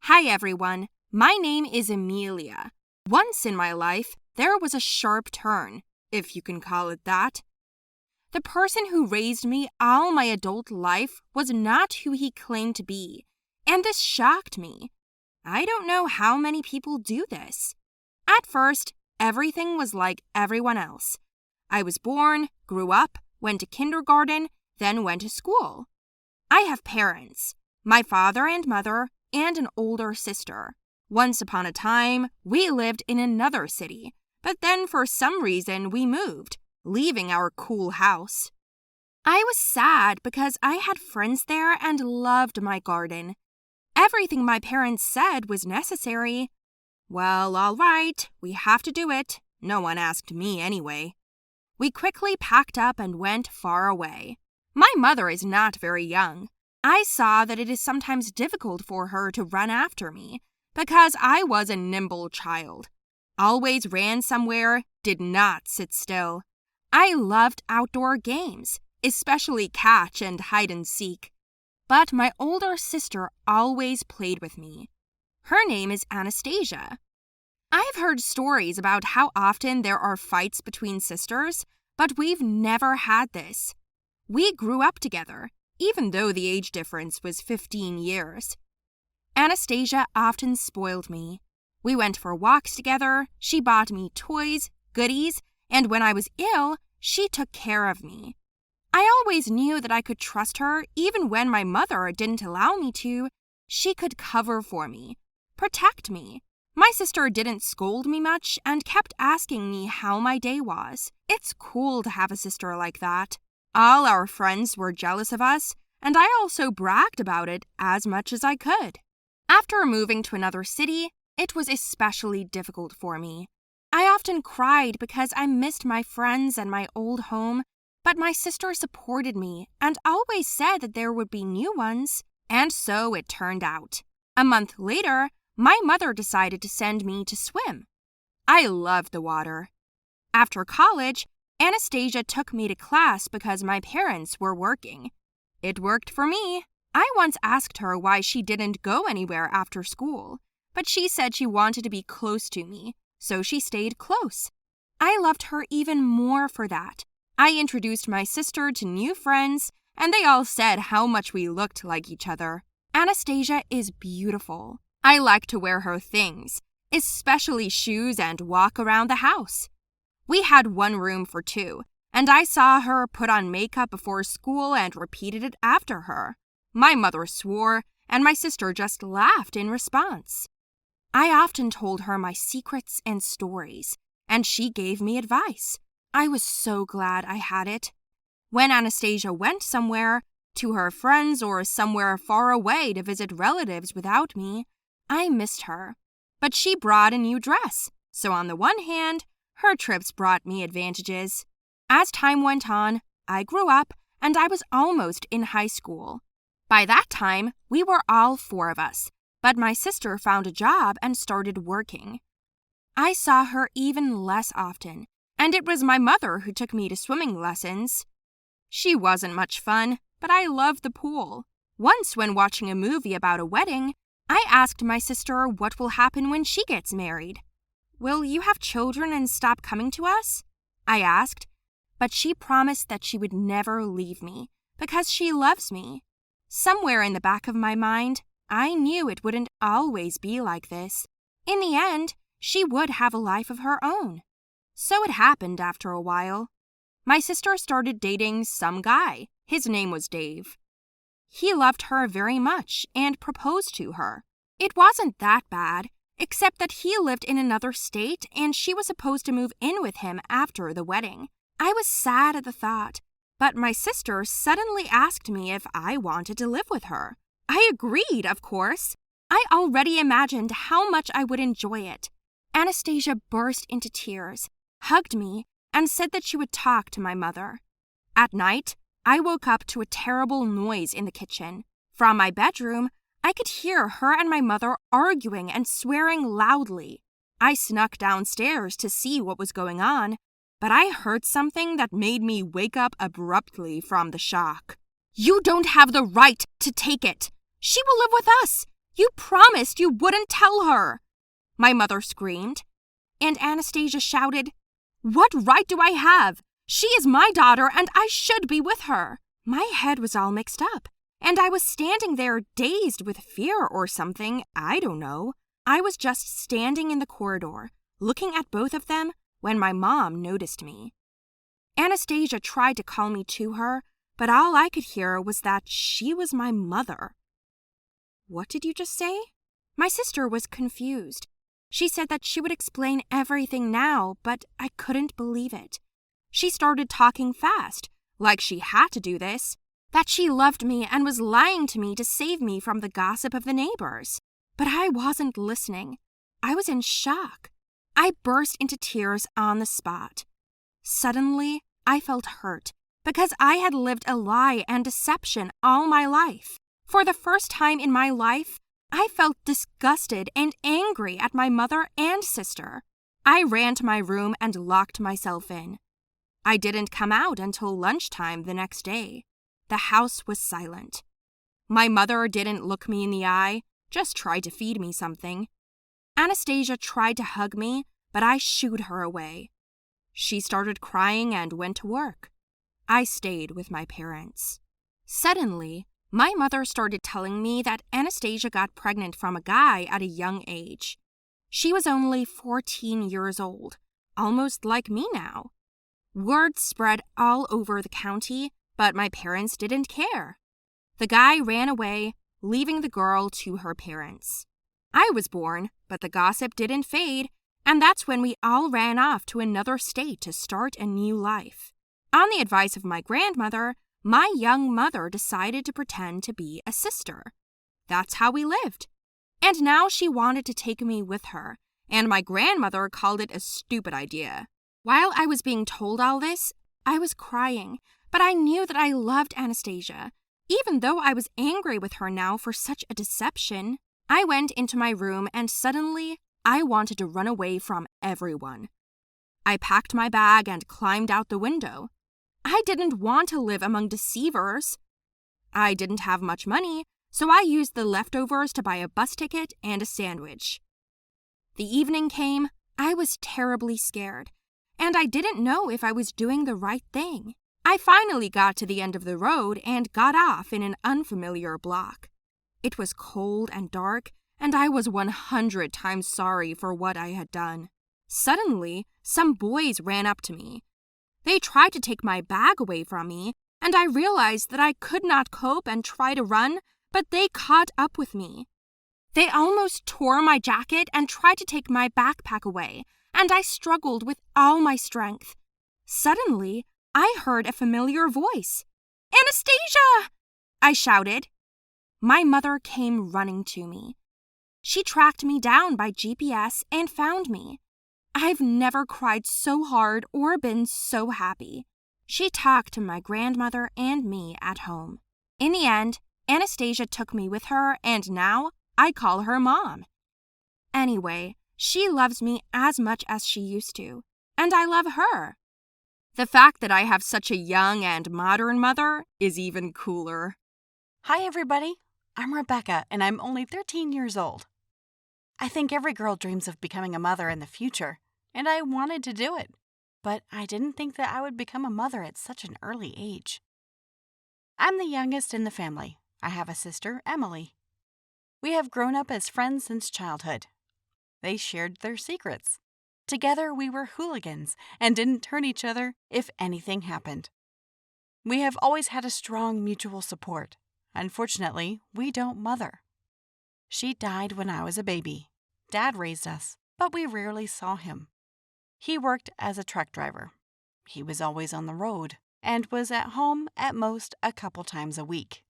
Hi everyone, my name is Amelia. Once in my life, there was a sharp turn, if you can call it that. The person who raised me all my adult life was not who he claimed to be, and this shocked me. I don't know how many people do this. At first, everything was like everyone else. I was born, grew up, went to kindergarten, then went to school. I have parents, my father and mother, and an older sister. Once upon a time, we lived in another city, but then for some reason we moved, leaving our cool house. I was sad because I had friends there and loved my garden. Everything my parents said was necessary. Well, all right, we have to do it. No one asked me anyway. We quickly packed up and went far away. My mother is not very young. I saw that it is sometimes difficult for her to run after me because I was a nimble child. Always ran somewhere, did not sit still. I loved outdoor games, especially catch and hide and seek. But my older sister always played with me. Her name is Anastasia. I've heard stories about how often there are fights between sisters, but we've never had this. We grew up together, even though the age difference was 15 years. Anastasia often spoiled me. We went for walks together, she bought me toys, goodies, and when I was ill, she took care of me. I always knew that I could trust her even when my mother didn't allow me to. She could cover for me, protect me. My sister didn't scold me much and kept asking me how my day was. It's cool to have a sister like that. All our friends were jealous of us, and I also bragged about it as much as I could. After moving to another city, it was especially difficult for me. I often cried because I missed my friends and my old home, but my sister supported me and always said that there would be new ones, and so it turned out. A month later, my mother decided to send me to swim. I loved the water. After college, Anastasia took me to class because my parents were working. It worked for me. I once asked her why she didn't go anywhere after school, but she said she wanted to be close to me, so she stayed close. I loved her even more for that. I introduced my sister to new friends, and they all said how much we looked like each other. Anastasia is beautiful. I like to wear her things, especially shoes, and walk around the house. We had one room for two, and I saw her put on makeup before school and repeated it after her. My mother swore, and my sister just laughed in response. I often told her my secrets and stories, and she gave me advice. I was so glad I had it. When Anastasia went somewhere, to her friends or somewhere far away to visit relatives without me, I missed her. But she brought a new dress, so on the one hand, her trips brought me advantages. As time went on, I grew up and I was almost in high school. By that time, we were all four of us, but my sister found a job and started working. I saw her even less often, and it was my mother who took me to swimming lessons. She wasn't much fun, but I loved the pool. Once when watching a movie about a wedding, I asked my sister what will happen when she gets married. "Will you have children and stop coming to us?" I asked, but she promised that she would never leave me because she loves me. Somewhere in the back of my mind, I knew it wouldn't always be like this. In the end, she would have a life of her own. So it happened after a while. My sister started dating some guy. His name was Dave. He loved her very much and proposed to her. It wasn't that bad, except that he lived in another state and she was supposed to move in with him after the wedding. I was sad at the thought, but my sister suddenly asked me if I wanted to live with her. I agreed, of course. I already imagined how much I would enjoy it. Anastasia burst into tears, hugged me, and said that she would talk to my mother. At night, I woke up to a terrible noise in the kitchen. From my bedroom, I could hear her and my mother arguing and swearing loudly. I snuck downstairs to see what was going on, but I heard something that made me wake up abruptly from the shock. "You don't have the right to take it. She will live with us. You promised you wouldn't tell her, my mother screamed. And Anastasia shouted, What right do I have? She is my daughter and I should be with her. My head was all mixed up, and I was standing there dazed with fear or something, I don't know. I was just standing in the corridor, looking at both of them, when my mom noticed me. Anastasia tried to call me to her, but all I could hear was that she was my mother. What did you just say? My sister was confused. She said that she would explain everything now, but I couldn't believe it. She started talking fast, like she had to do this, that she loved me and was lying to me to save me from the gossip of the neighbors. But I wasn't listening. I was in shock. I burst into tears on the spot. Suddenly, I felt hurt because I had lived a lie and deception all my life. For the first time in my life, I felt disgusted and angry at my mother and sister. I ran to my room and locked myself in. I didn't come out until lunchtime the next day. The house was silent. My mother didn't look me in the eye, just tried to feed me something. Anastasia tried to hug me, but I shooed her away. She started crying and went to work. I stayed with my parents. Suddenly, my mother started telling me that Anastasia got pregnant from a guy at a young age. She was only 14 years old, almost like me now. Word spread all over the county, but my parents didn't care. The guy ran away, leaving the girl to her parents. I was born, but the gossip didn't fade, and that's when we all ran off to another state to start a new life. On the advice of my grandmother, my young mother decided to pretend to be a sister. That's how we lived. And now she wanted to take me with her, and my grandmother called it a stupid idea. While I was being told all this, I was crying, but I knew that I loved Anastasia, even though I was angry with her now for such a deception. I went into my room and suddenly I wanted to run away from everyone. I packed my bag and climbed out the window. I didn't want to live among deceivers. I didn't have much money, so I used the leftovers to buy a bus ticket and a sandwich. The evening came. I was terribly scared, and I didn't know if I was doing the right thing. I finally got to the end of the road and got off in an unfamiliar block. It was cold and dark, and I was 100 times sorry for what I had done. Suddenly, some boys ran up to me. They tried to take my bag away from me, and I realized that I could not cope and try to run, but they caught up with me. They almost tore my jacket and tried to take my backpack away, and I struggled with all my strength. Suddenly, I heard a familiar voice. "Anastasia!" I shouted. My mother came running to me. She tracked me down by GPS and found me. I've never cried so hard or been so happy. She talked to my grandmother and me at home. In the end, Anastasia took me with her, and now I call her Mom. Anyway, she loves me as much as she used to, and I love her. The fact that I have such a young and modern mother is even cooler. Hi, everybody. I'm Rebecca, and I'm only 13 years old. I think every girl dreams of becoming a mother in the future, and I wanted to do it, but I didn't think that I would become a mother at such an early age. I'm the youngest in the family. I have a sister, Emily. We have grown up as friends since childhood. They shared their secrets. Together, we were hooligans and didn't turn each other if anything happened. We have always had a strong mutual support. Unfortunately, we don't mother. She died when I was a baby. Dad raised us, but we rarely saw him. He worked as a truck driver. He was always on the road and was at home at most a couple times a week.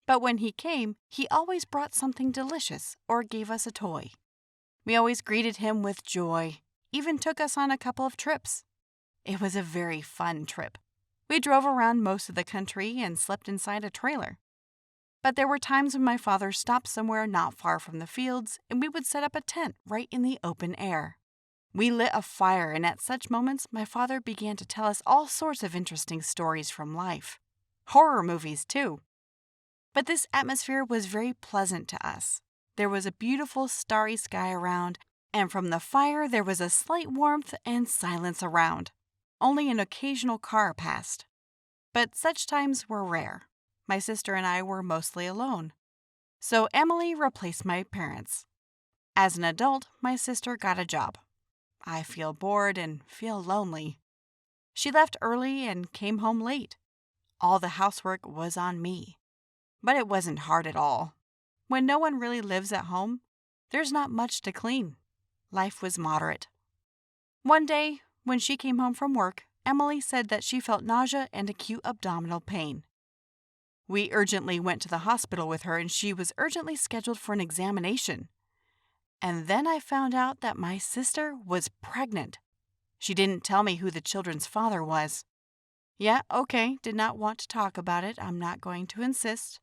But when he came, he always brought something delicious or gave us a toy. We always greeted him with joy, even took us on a couple of trips. It was a very fun trip. We drove around most of the country and slept inside a trailer. But there were times when my father stopped somewhere not far from the fields, and we would set up a tent right in the open air. We lit a fire, and at such moments, my father began to tell us all sorts of interesting stories from life. Horror movies, too. But this atmosphere was very pleasant to us. There was a beautiful starry sky around, and from the fire there was a slight warmth and silence around. Only an occasional car passed. But such times were rare. My sister and I were mostly alone. So Emily replaced my parents. As an adult, my sister got a job. I feel bored and feel lonely. She left early and came home late. All the housework was on me. But it wasn't hard at all. When no one really lives at home, there's not much to clean. Life was moderate. One day, when she came home from work, Emily said that she felt nausea and acute abdominal pain. We urgently went to the hospital with her and she was urgently scheduled for an examination. And then I found out that my sister was pregnant. She didn't tell me who the children's father was. Yeah, okay, did not want to talk about it. I'm not going to insist.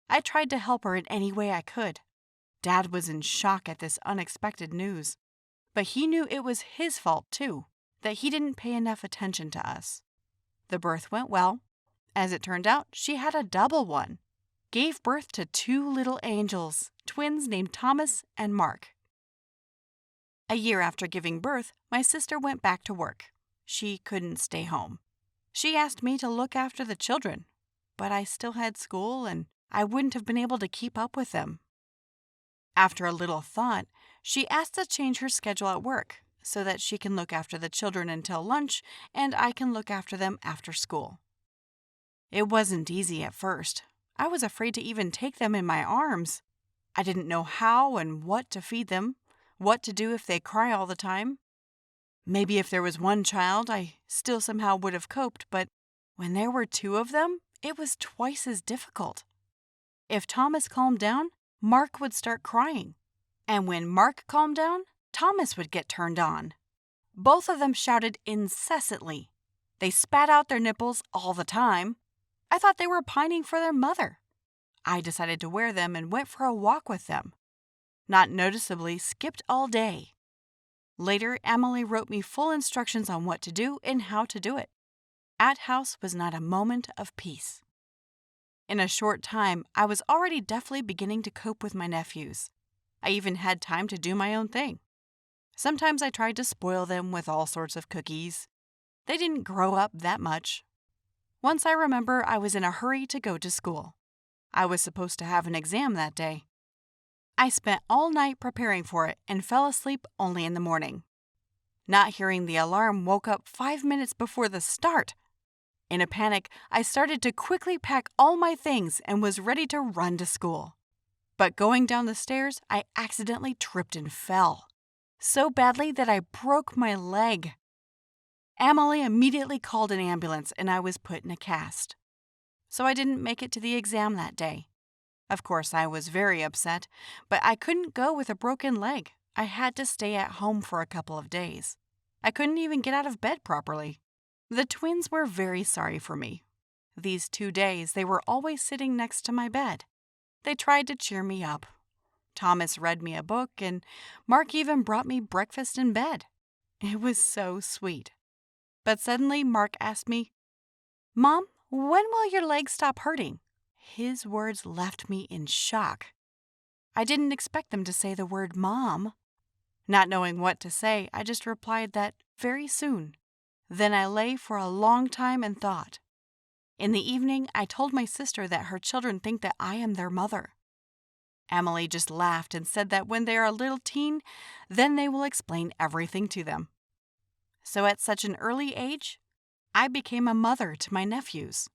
I tried to help her in any way I could. Dad was in shock at this unexpected news. But he knew it was his fault, too, that he didn't pay enough attention to us. The birth went well. As it turned out, she had a double one. Gave birth to 2 little angels, twins named Thomas and Mark. A year after giving birth, my sister went back to work. She couldn't stay home. She asked me to look after the children, but I still had school and I wouldn't have been able to keep up with them. After a little thought, she asked to change her schedule at work so that she can look after the children until lunch and I can look after them after school. It wasn't easy at first. I was afraid to even take them in my arms. I didn't know how and what to feed them, what to do if they cry all the time. Maybe if there was one child, I still somehow would have coped, but when there were 2 of them, it was twice as difficult. If Thomas calmed down, Mark would start crying. And when Mark calmed down, Thomas would get turned on. Both of them shouted incessantly. They spat out their nipples all the time. I thought they were pining for their mother. I decided to wear them and went for a walk with them. Not noticeably skipped all day. Later, Emily wrote me full instructions on what to do and how to do it. At house was not a moment of peace. In a short time, I was already deftly beginning to cope with my nephews. I even had time to do my own thing. Sometimes I tried to spoil them with all sorts of cookies. They didn't grow up that much. Once I remember I was in a hurry to go to school. I was supposed to have an exam that day. I spent all night preparing for it and fell asleep only in the morning. Not hearing the alarm woke up 5 minutes before the start. In a panic, I started to quickly pack all my things and was ready to run to school. But going down the stairs, I accidentally tripped and fell. So badly that I broke my leg. Emily immediately called an ambulance and I was put in a cast. So I didn't make it to the exam that day. Of course, I was very upset, but I couldn't go with a broken leg. I had to stay at home for a couple of days. I couldn't even get out of bed properly. The twins were very sorry for me. These 2 days, they were always sitting next to my bed. They tried to cheer me up. Thomas read me a book, and Mark even brought me breakfast in bed. It was so sweet. But suddenly, Mark asked me, "Mom, when will your leg stop hurting?" His words left me in shock. I didn't expect them to say the word mom. Not knowing what to say, I just replied that very soon. Then I lay for a long time and thought. In the evening, I told my sister that her children think that I am their mother. Emily just laughed and said that when they are a little teen, then they will explain everything to them. So at such an early age, I became a mother to my nephews.